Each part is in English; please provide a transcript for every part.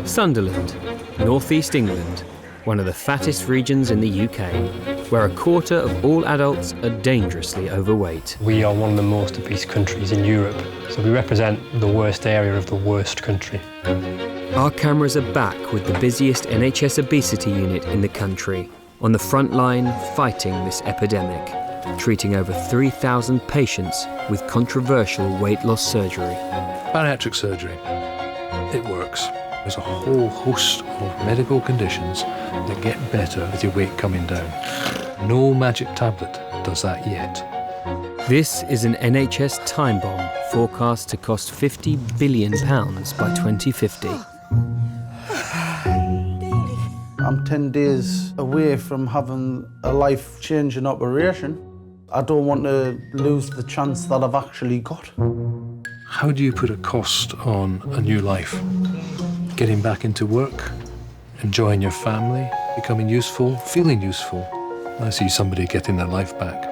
Sunderland, northeast England, one of the fattest regions in the UK, where a quarter of all adults are dangerously overweight. We are one of the most obese countries in Europe, so we represent the worst area of the worst country. Our cameras are back with the busiest NHS obesity unit in the country, on the front line fighting this epidemic, treating over 3,000 patients with controversial weight loss surgery. Bariatric surgery, it works. There's a whole host of medical conditions that get better with your weight coming down. No magic tablet does that yet. This is an NHS time bomb forecast to cost £50 billion by 2050. I'm 10 days away from having a life-changing operation. I don't want to lose the chance that I've actually got. How do you put a cost on a new life? Getting back into work, enjoying your family, becoming useful, feeling useful. I see somebody getting their life back.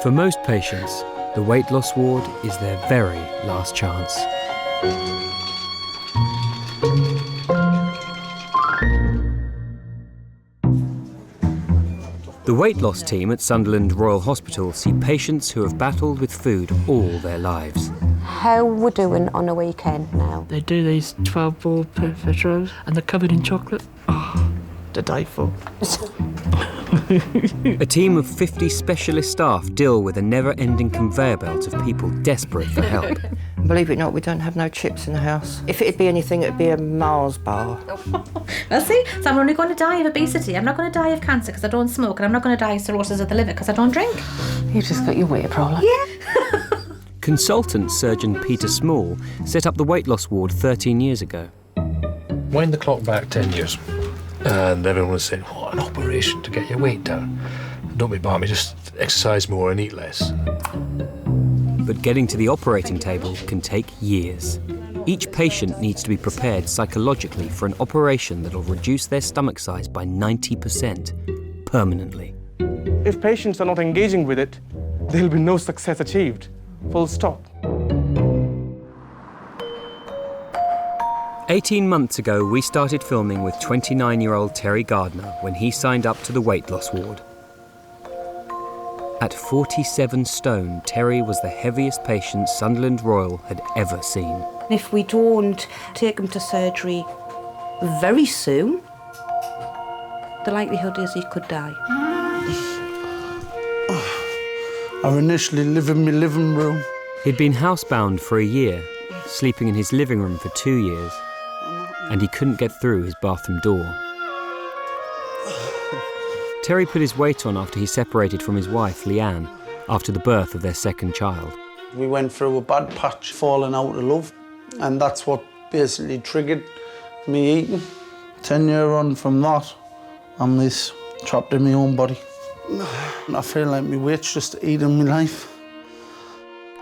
For most patients, the weight loss ward is their very last chance. The weight loss team at Sunderland Royal Hospital see patients who have battled with food all their lives. How we're doing on a weekend now? They do these 12-ball perfect rolls and they're covered in chocolate. Oh, to die for. A team of 50 specialist staff deal with a never-ending conveyor belt of people desperate for help. Believe it or not, we don't have no chips in the house. If it'd be anything, it'd be a Mars bar. Well, see, so I'm only going to die of obesity. I'm not going to die of cancer because I don't smoke, and I'm not going to die of cirrhosis of the liver because I don't drink. You just got your weight problem. Yeah. Consultant surgeon Peter Small set up the weight loss ward 13 years ago. Wind the clock back 10 years, and everyone was saying, "What an operation to get your weight down. Don't be balmy, just exercise more and eat less." But getting to the operating table can take years. Each patient needs to be prepared psychologically for an operation that'll reduce their stomach size by 90% permanently. If patients are not engaging with it, there'll be no success achieved. Full stop. 18 months ago, we started filming with 29-year-old Terry Gardner when he signed up to the weight loss ward. At 47 stone, Terry was the heaviest patient Sunderland Royal had ever seen. If we don't take him to surgery very soon, the likelihood is he could die. I initially lived in my living room. He'd been housebound for a year, sleeping in his living room for 2 years, and he couldn't get through his bathroom door. Terry put his weight on after he separated from his wife, Leanne, after the birth of their second child. We went through a bad patch, falling out of love, and that's what basically triggered me eating. 10 years on from that, I'm this trapped in my own body. I feel like my weight's just eating my life.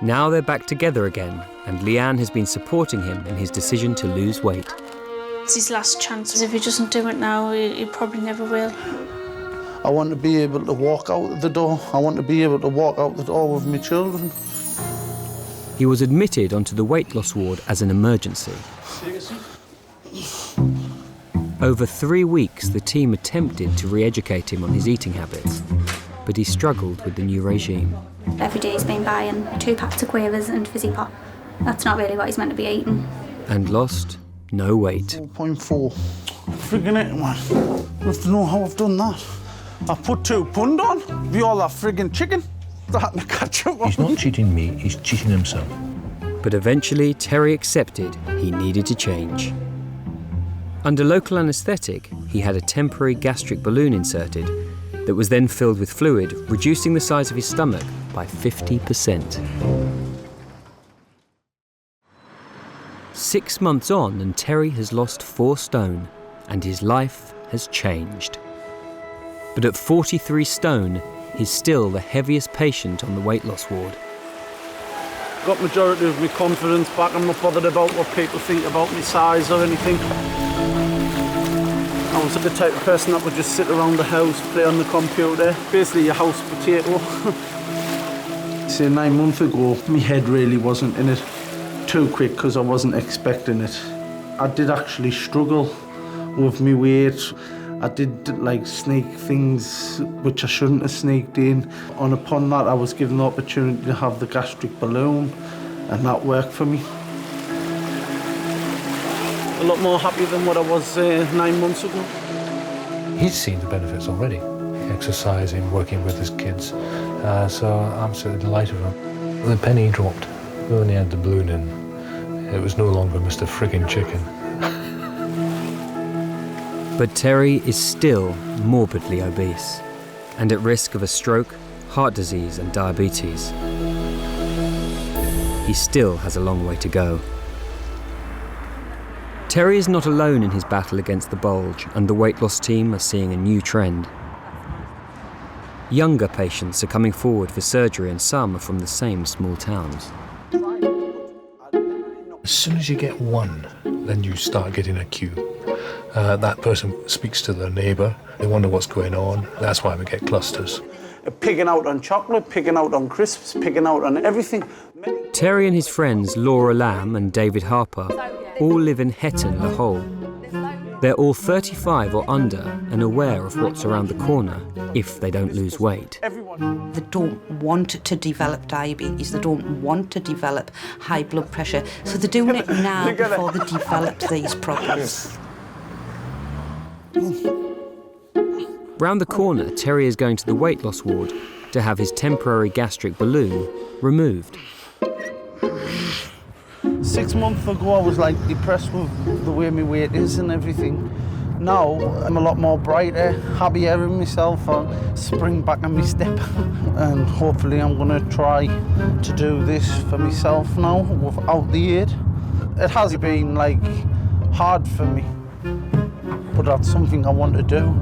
Now they're back together again, and Leanne has been supporting him in his decision to lose weight. It's his last chance. If he doesn't do it now, he probably never will. I want to be able to walk out the door. I want to be able to walk out the door with my children. He was admitted onto the weight loss ward as an emergency. Over 3 weeks, the team attempted to re-educate him on his eating habits, but he struggled with the new regime. Every day he's been buying 2 packs of quavers and fizzy pop. That's not really what he's meant to be eating. And lost no weight. 4.4. Friggin' it, man. I have to know how I've done that. I put 2 pund on, be all that friggin' chicken. Starting to catch up. He's not cheating me, he's cheating himself. But eventually, Terry accepted he needed to change. Under local anaesthetic, he had a temporary gastric balloon inserted that was then filled with fluid, reducing the size of his stomach by 50%. 6 months on, and Terry has lost 4 stone, and his life has changed. But at 43 stone, he's still the heaviest patient on the weight loss ward. Got majority of my confidence back. I'm not bothered about what people think about my size or anything. I was the type of person that would just sit around the house, play on the computer, basically a house potato. Say 9 months ago, my head really wasn't in it. too quick because I wasn't expecting it. I did actually struggle with my weight. I did like sneak things which I shouldn't have sneaked in. And upon that I was given the opportunity to have the gastric balloon, and that worked for me. A lot more happy than what I was 9 months ago. He's seen the benefits already, exercising, working with his kids, so I'm absolutely delighted with him. The penny dropped when he had the balloon in. It was no longer Mr. Friggin' Chicken. But Terry is still morbidly obese and at risk of a stroke, heart disease and diabetes. He still has a long way to go. Terry is not alone in his battle against the bulge, and the weight loss team are seeing a new trend. Younger patients are coming forward for surgery, and some are from the same small towns. As soon as you get one, then you start getting a queue. That person speaks to their neighbour, they wonder what's going on, that's why we get clusters. Pigging out on chocolate, pigging out on crisps, pigging out on everything. Terry and his friends Laura Lamb and David Harper all live in Hetton, Le Hole. They're all 35 or under and aware of what's around the corner if they don't lose weight. They don't want to develop diabetes, they don't want to develop high blood pressure, so they're doing it now before they develop these problems. Round the corner, Terry is going to the weight loss ward to have his temporary gastric balloon removed. 6 months ago I was like depressed with the way my weight is and everything. Now I'm a lot more brighter, happier in myself, I spring back on my step, and hopefully I'm going to try to do this for myself now without the aid. It has been like hard for me, but that's something I want to do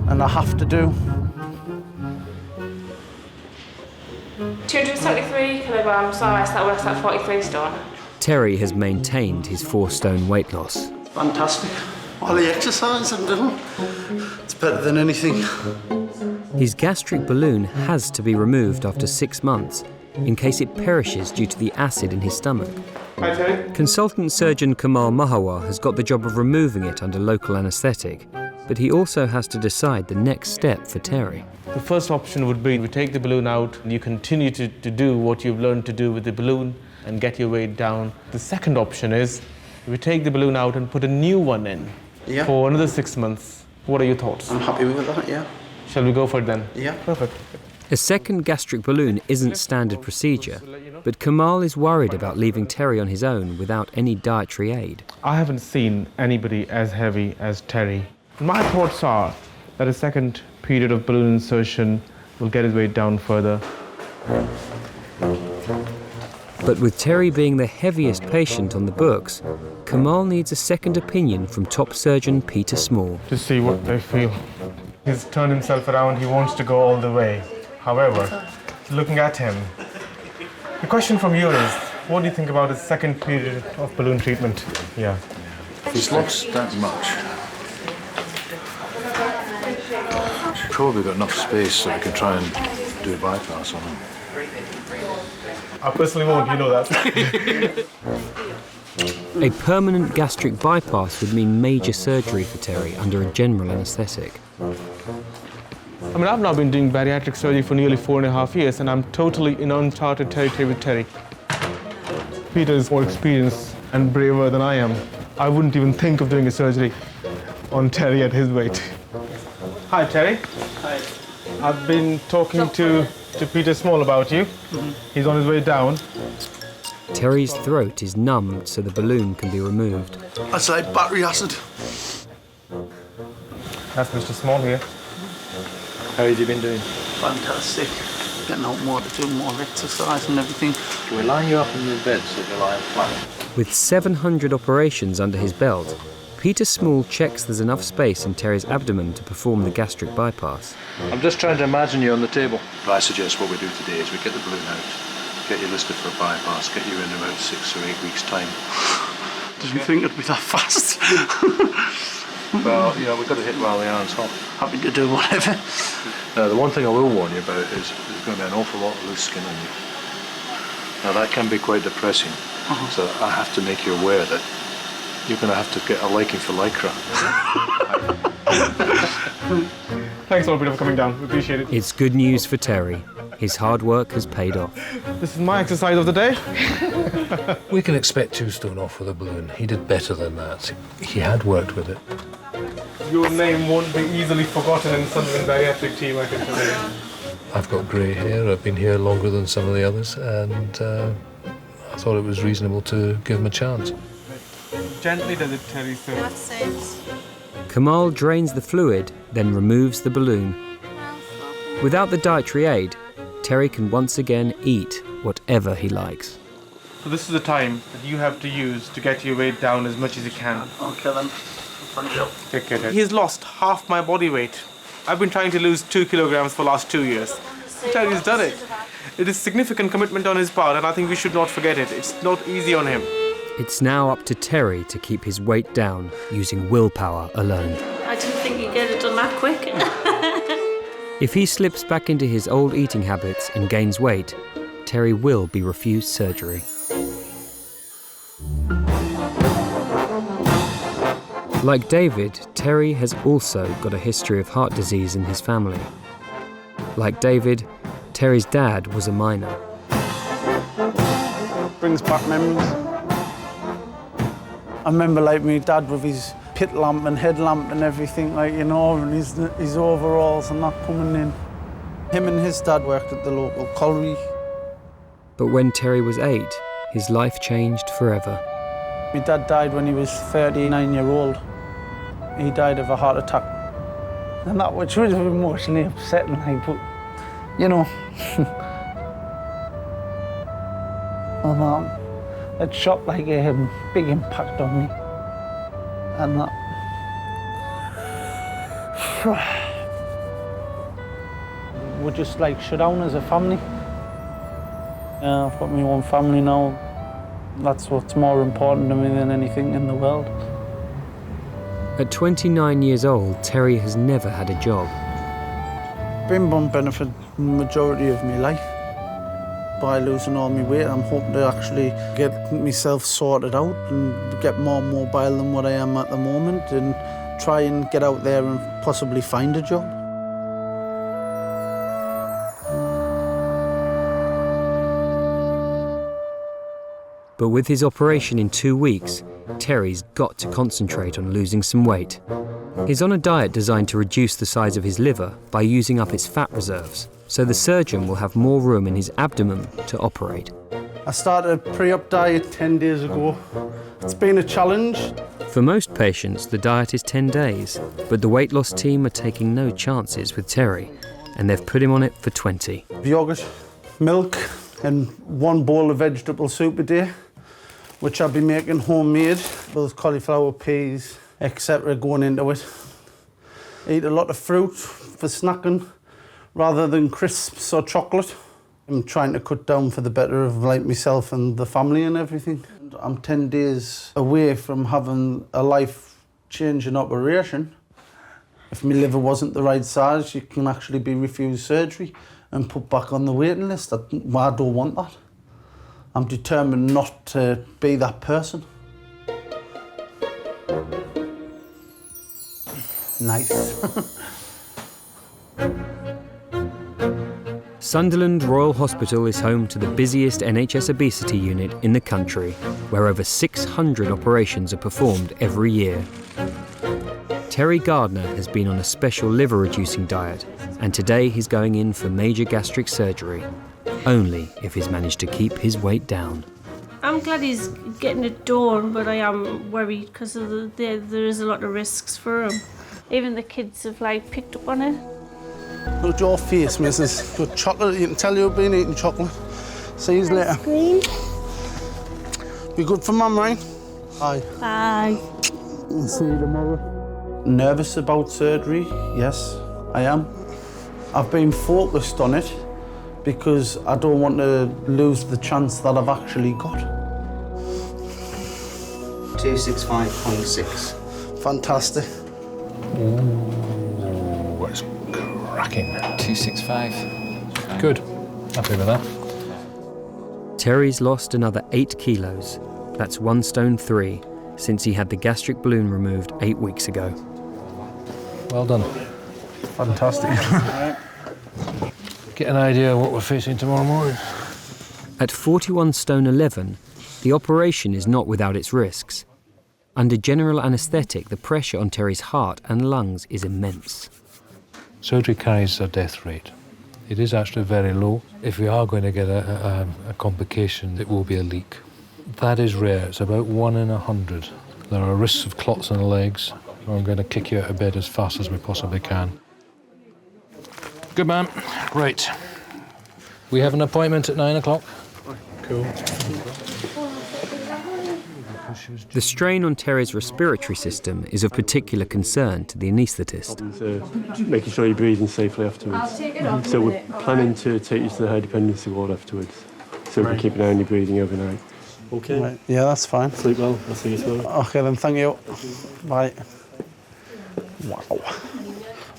and I have to do. 273 kilograms RS, that works out 43 stone. Terry has maintained his 4-stone weight loss. Fantastic. All the exercise I'm doing, it's better than anything. His gastric balloon has to be removed after 6 months in case it perishes due to the acid in his stomach. Hi, Terry. Consultant surgeon Kamal Mahawa has got the job of removing it under local anaesthetic, but he also has to decide the next step for Terry. The first option would be we take the balloon out and you continue to do what you've learned to do with the balloon and get your weight down. The second option is we take the balloon out and put a new one in for another 6 months. What are your thoughts? I'm happy with that, yeah. Shall we go for it then? Yeah. Perfect. A second gastric balloon isn't standard procedure, but Kamal is worried about leaving Terry on his own without any dietary aid. I haven't seen anybody as heavy as Terry. My thoughts are that a second period of balloon insertion will get his weight down further. But with Terry being the heaviest patient on the books, Kamal needs a second opinion from top surgeon Peter Small. To see what they feel. He's turned himself around, he wants to go all the way. However, looking at him, the question from you is, what do you think about his second period of balloon treatment? Yeah. He's lost that much. Probably got enough space so we can try and do a bypass on him. I personally won't, you know that. A permanent gastric bypass would mean major surgery for Terry under a general anaesthetic. I mean, I've now been doing bariatric surgery for nearly 4.5 years, and I'm totally in uncharted territory with Terry. Peter is more experienced and braver than I am. I wouldn't even think of doing a surgery on Terry at his weight. Hi, Terry. Hi. I've been talking to Peter Small about you. He's on his way down. Terry's throat is numbed so the balloon can be removed. That's like battery acid. That's Mr. Small here. How have you been doing? Fantastic. Getting out more to do more exercise and everything. Can we line you up in your bed so you're lying flat? With 700 operations under his belt, Peter Small checks there's enough space in Terry's abdomen to perform the gastric bypass. I'm just trying to imagine you on the table. I suggest what we do today is we get the balloon out, get you listed for a bypass, get you in about 6 or 8 weeks' time. Didn't think it'd be that fast. Well, you know, we've got to hit while the iron's hot. Happy to do whatever. Now, the one thing I will warn you about is there's going to be an awful lot of loose skin on you. Now, that can be quite depressing. So I have to make you aware that you're going to have to get a liking for Lycra. Thanks, Albert, for coming down. We appreciate it. It's good news for Terry. His hard work has paid off. This is my exercise of the day. We can expect 2 stone off with a balloon. He did better than that. He had worked with it. Your name won't be easily forgotten in Sunderland bariatric team, I can tell you. I've got grey hair. I've been here longer than some of the others, and I thought it was reasonable to give him a chance. Gently does it, Terry, sir. That's it. Kamal drains the fluid, then removes the balloon. Without the dietary aid, Terry can once again eat whatever he likes. So this is the time that you have to use to get your weight down as much as you can. Okay then. Thank you. Take care. He's lost half my body weight. I've been trying to lose 2 kilograms for the last 2 years. Terry's done it. It is significant commitment on his part, and I think we should not forget it. It's not easy on him. It's now up to Terry to keep his weight down using willpower alone. I didn't think you'd get it done that quick. If he slips back into his old eating habits and gains weight, Terry will be refused surgery. Like David, Terry has also got a history of heart disease in his family. Like David, Terry's dad was a miner. Brings back memories. I remember like my dad with his pit lamp and headlamp and everything, like, you know, and his overalls and that coming in. Him and his dad worked at the local colliery. But when Terry was 8, his life changed forever. My dad died when he was 39-year-old. He died of a heart attack. And that which was emotionally upsetting, like, but, you know. And it shot like a big impact on me. And that. We're just like shut down as a family. I've got my own family now. That's what's more important to me than anything in the world. At 29 years old, Terry has never had a job. Been on benefit the majority of my life. By losing all my weight, I'm hoping to actually get myself sorted out and get more mobile than what I am at the moment and try and get out there and possibly find a job. But with his operation in 2 weeks, Terry's got to concentrate on losing some weight. He's on a diet designed to reduce the size of his liver by using up its fat reserves, so the surgeon will have more room in his abdomen to operate. I started a pre-op diet 10 days ago. It's been a challenge. For most patients, the diet is 10 days, but the weight loss team are taking no chances with Terry, and they've put him on it for 20. Yogurt, milk, and 1 bowl of vegetable soup a day, which I'll be making homemade with cauliflower, peas, etc. going into it. Eat a lot of fruit for snacking rather than crisps or chocolate. I'm trying to cut down for the better of like myself and the family and everything. I'm 10 days away from having a life-changing operation. If my liver wasn't the right size, you can actually be refused surgery and put back on the waiting list. I don't want that. I'm determined not to be that person. Nice. Sunderland Royal Hospital is home to the busiest NHS obesity unit in the country, where over 600 operations are performed every year. Terry Gardner has been on a special liver-reducing diet, and today he's going in for major gastric surgery, only if he's managed to keep his weight down. I'm glad he's getting it done, but I am worried because there is a lot of risks for him. Even the kids have picked up on it. Look at your face, missus. Good chocolate. You can tell you've been eating chocolate. See you later. Green. Be good for Mum, right? Bye. Bye. We'll see you tomorrow. Nervous about surgery? Yes, I am. I've been focused on it because I don't want to lose the chance that I've actually got. 265.6. Fantastic. Ooh, that's cracking. 265. Good. Happy with that. Terry's lost another 8 kilos. That's 1 stone 3 since he had the gastric balloon removed 8 weeks ago. Well done. Fantastic. Get an idea of what we're facing tomorrow morning. At 41 stone 11, the operation is not without its risks. Under general anaesthetic, the pressure on Terry's heart and lungs is immense. Surgery carries a death rate. It is actually very low. If we are going to get a complication, it will be a leak. That is rare. It's about 1 in 100. There are risks of clots in the legs. I'm going to kick you out of bed as fast as we possibly can. Good man. Right. We have an appointment at 9 o'clock. Cool. The strain on Terry's respiratory system is of particular concern to the anaesthetist. Making sure you're breathing safely afterwards. So we're planning to take you to the high dependency ward afterwards. So we can keep an eye on your breathing overnight. Okay? Right. Yeah, that's fine. Sleep well. I'll see you tomorrow. Okay then, thank you. Bye. Wow.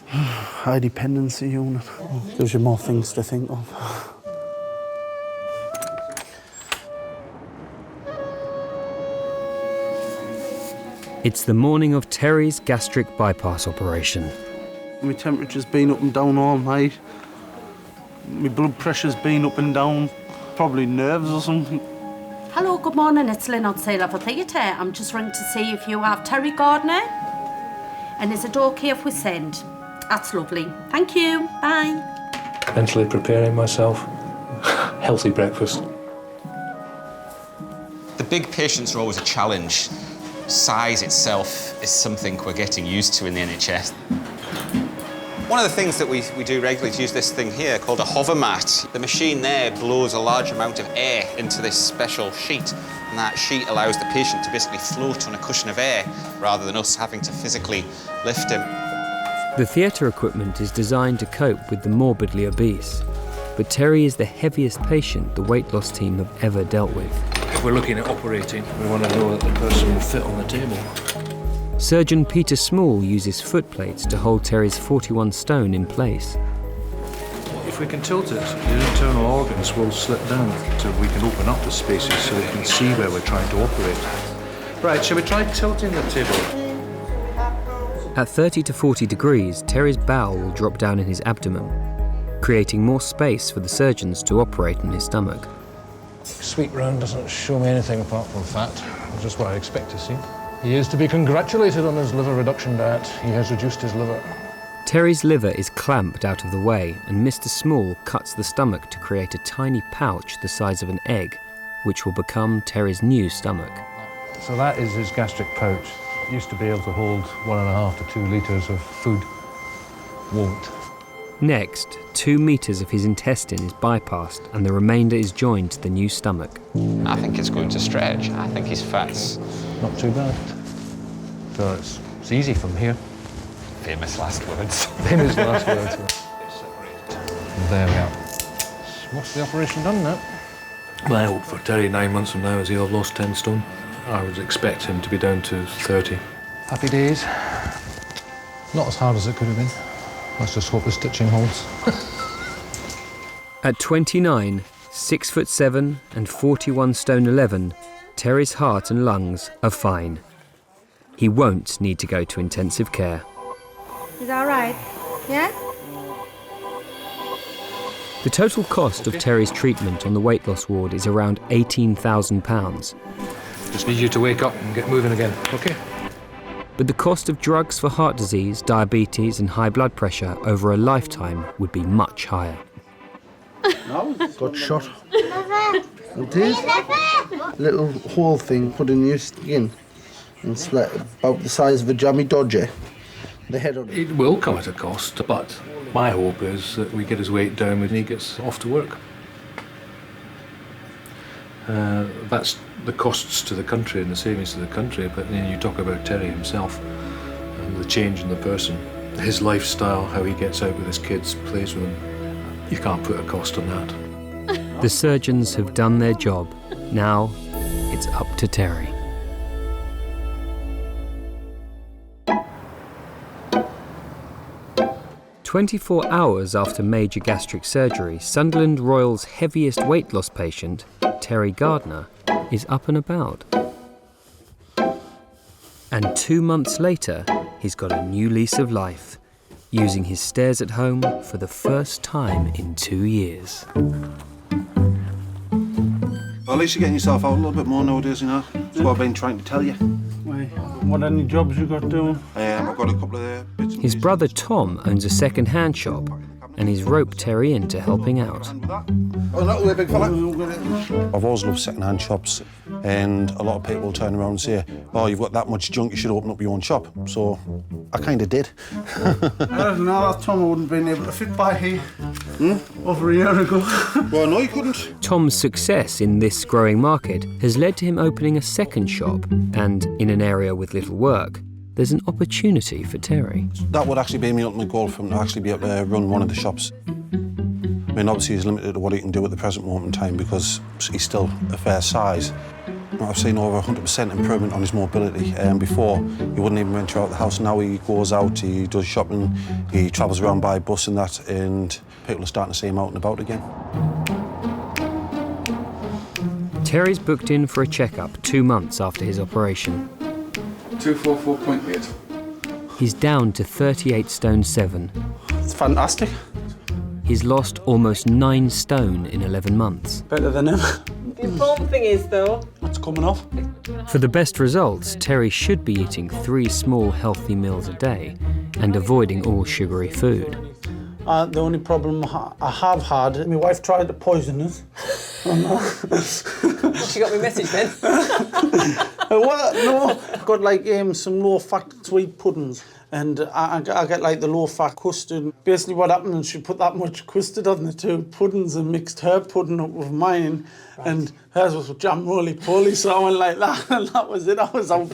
High dependency unit. Gives you more things to think of. It's the morning of Terry's gastric bypass operation. My temperature's been up and down all night. My blood pressure's been up and down. Probably nerves or something. Hello, good morning. It's Lynn outside of the theatre. I'm just ringing to see if you have Terry Gardner. And is it okay if we send? That's lovely. Thank you. Bye. Mentally preparing myself. Healthy breakfast. The big patients are always a challenge. Size itself is something we're getting used to in the NHS. One of the things that we do regularly is use this thing here called a hover mat. The machine there blows a large amount of air into this special sheet, and that sheet allows the patient to basically float on a cushion of air rather than us having to physically lift him. The theatre equipment is designed to cope with the morbidly obese, but Terry is the heaviest patient the weight loss team have ever dealt with. If we're looking at operating, we want to know that the person will fit on the table. Surgeon Peter Small uses foot plates to hold Terry's 41 stone in place. If we can tilt it, the internal organs will slip down so we can open up the spaces so they can see where we're trying to operate. Right, shall we try tilting the table? At 30 to 40 degrees, Terry's bowel will drop down in his abdomen, creating more space for the surgeons to operate in his stomach. Sweet round doesn't show me anything apart from fat, which is what I expect to see. He is to be congratulated on his liver reduction diet. He has reduced his liver. Terry's liver is clamped out of the way, and Mr. Small cuts the stomach to create a tiny pouch the size of an egg, which will become Terry's new stomach. So that is his gastric pouch. It used to be able to hold 1.5 to 2 litres of food. Won't. Next, 2 meters of his intestine is bypassed and the remainder is joined to the new stomach. I think it's going to stretch. I think his fat's... Not too bad. So it's easy from here. Famous last words. Famous last words. There we are. What's the operation done now? Well, I hope for Terry 9 months from now as he'll have lost 10 stone. I would expect him to be down to 30. Happy days. Not as hard as it could have been. Let's just hope the stitching holds. At 29, 6'7" and 41 stone 11, Terry's heart and lungs are fine. He won't need to go to intensive care. Is that all right? Yeah? The total cost of Terry's treatment on the weight loss ward is around £18,000. Just need you to wake up and get moving again, okay? But the cost of drugs for heart disease, diabetes and high blood pressure over a lifetime would be much higher. No, got shot. It is. Little hole thing put in your skin. And it's like about the size of a jammy dodger. The head on it. It will come at a cost, but my hope is that we get his weight down when he gets off to work. That's the costs to the country and the savings to the country, but then you talk about Terry himself and the change in the person, his lifestyle, how he gets out with his kids, plays with them. You can't put a cost on that. The surgeons have done their job. Now it's up to Terry. "24 hours after major gastric surgery, Sunderland Royal's heaviest weight loss patient, Terry Gardner is up and about. And 2 months later, he's got a new lease of life, using his stairs at home for the first time in 2 years. Well, at least you're getting yourself out a little bit more nowadays, you know. That's what I've been trying to tell you. What any jobs you got doing? I've got a couple of bits and His brother Tom owns a second-hand shop, and he's roped Terry into helping out. Oh, not the big fella. I've always loved second-hand shops, and a lot of people turn around and say, "Oh, you've got that much junk, you should open up your own shop." So I kind of did. I don't know, that Tom wouldn't have been able to fit by here over a year ago. Well, no, you couldn't. Tom's success in this growing market has led to him opening a second shop, and in an area with little work, there's an opportunity for Terry. That would actually be my ultimate goal for him, to actually be able to run one of the shops. I mean, obviously he's limited to what he can do at the present moment in time because he's still a fair size. I've seen over 100% improvement on his mobility. Before, he wouldn't even venture out the house. Now he goes out, he does shopping, he travels around by bus and that, and people are starting to see him out and about again. Terry's booked in for a checkup 2 months after his operation. 244.8. He's down to 38 stone 7. It's fantastic. He's lost almost 9 stone in 11 months. Better than him. The important thing is, though, it's coming off. For the best results, Terry should be eating 3 small healthy meals a day and avoiding all sugary food. The only problem I have had, my wife tried to poison us. She got me message then. What? No, I've got like some low-fat sweet puddings, and I get like the low-fat custard. Basically, what happened is she put that much custard on the 2 puddings and mixed her pudding up with mine, and hers was jam roly-poly. So I went like that, and that was it. I was out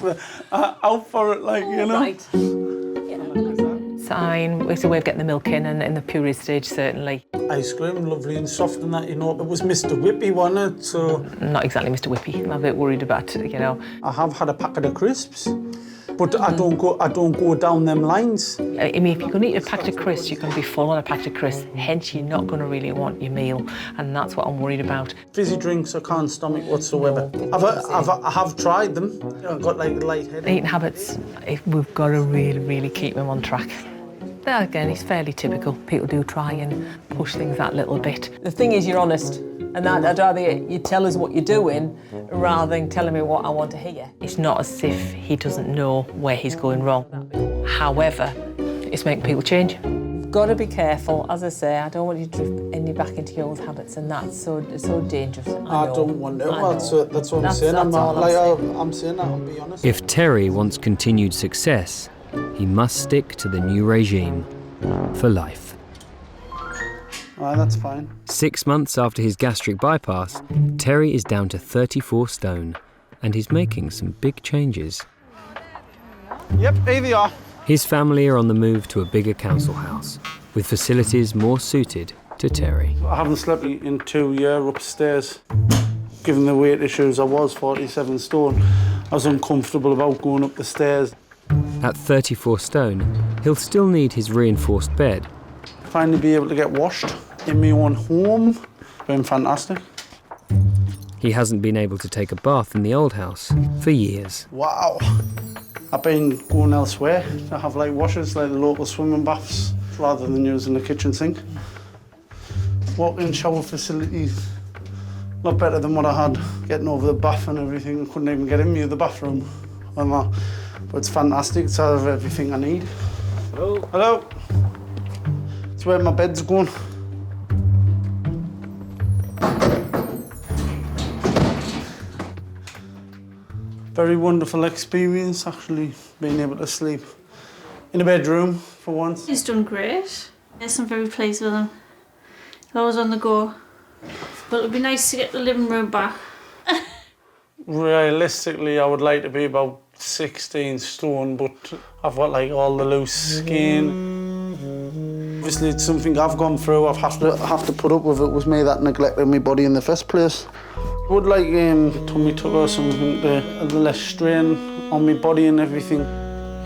for it, like you know. Right. I mean, it's a way of getting the milk in the puree stage, certainly. Ice cream, lovely and soft and that, you know. It was Mr. Whippy, wasn't it? So not exactly Mr. Whippy. I'm a bit worried about, you know. I have had a packet of crisps, but I don't go down them lines. I mean, if you're going to eat a packet of crisps, you're going to be full on a packet of crisps. Hence, you're not going to really want your meal, and that's what I'm worried about. Fizzy drinks, I can't stomach whatsoever. I have tried them. I've got like lightheaded. Eating habits, we've got to really, really keep them on track. That, again, it's fairly typical. People do try and push things that little bit. The thing is, you're honest, and that I'd rather you tell us what you're doing rather than telling me what I want to hear. It's not as if he doesn't know where he's going wrong. However, it's making people change. You've got to be careful. As I say, I don't want you to drift any back into your old habits, and that's so dangerous. I don't want to. Well, that's what I'm saying. I'm saying that, I'll be honest. If Terry wants continued success, he must stick to the new regime for life. That's fine. 6 months after his gastric bypass, Terry is down to 34 stone, and he's making some big changes. Yep, here they are. His family are on the move to a bigger council house, with facilities more suited to Terry. I haven't slept in 2 years upstairs. Given the weight issues, I was 47 stone. I was uncomfortable about going up the stairs. At 34 stone, he'll still need his reinforced bed. Finally be able to get washed in my own home. Been fantastic. He hasn't been able to take a bath in the old house for years. Wow. I've been going elsewhere to have like washers, like the local swimming baths, rather than using the kitchen sink. Walk-in shower facilities, a lot better than what I had. Getting over the bath and everything, I couldn't even get in the bathroom. But it's fantastic, it's out of everything I need. Hello. Hello. It's where my bed's going. Very wonderful experience, actually, being able to sleep in a bedroom for once. He's done great. Yes, I'm very pleased with him. He's always on the go. But it would be nice to get the living room back. Realistically, I would like to be about 16 stone, but I've got like all the loose skin. Obviously, it's something I've gone through. I've have to put up with. It was me that neglected my body in the first place. I would like tummy tuck or something to less strain on my body and everything.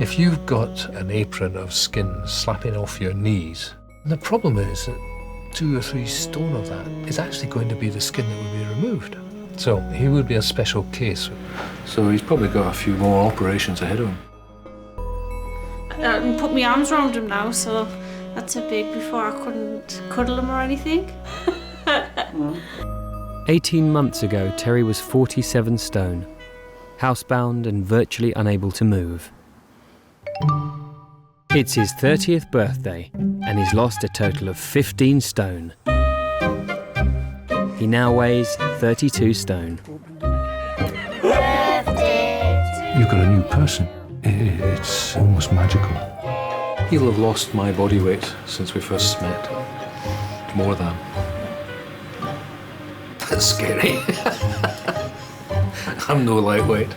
If you've got an apron of skin slapping off your knees, the problem is that 2 or 3 stone of that is actually going to be the skin that will be removed. So he would be a special case. So he's probably got a few more operations ahead of him. I can put my arms around him now, so that's a big. Before I couldn't cuddle him or anything. 18 months ago, Terry was 47 stone, housebound and virtually unable to move. It's his 30th birthday, and he's lost a total of 15 stone. He now weighs 32 stone. You've got a new person. It's almost magical. He'll have lost my body weight since we first met. More than. That's scary. I'm no lightweight.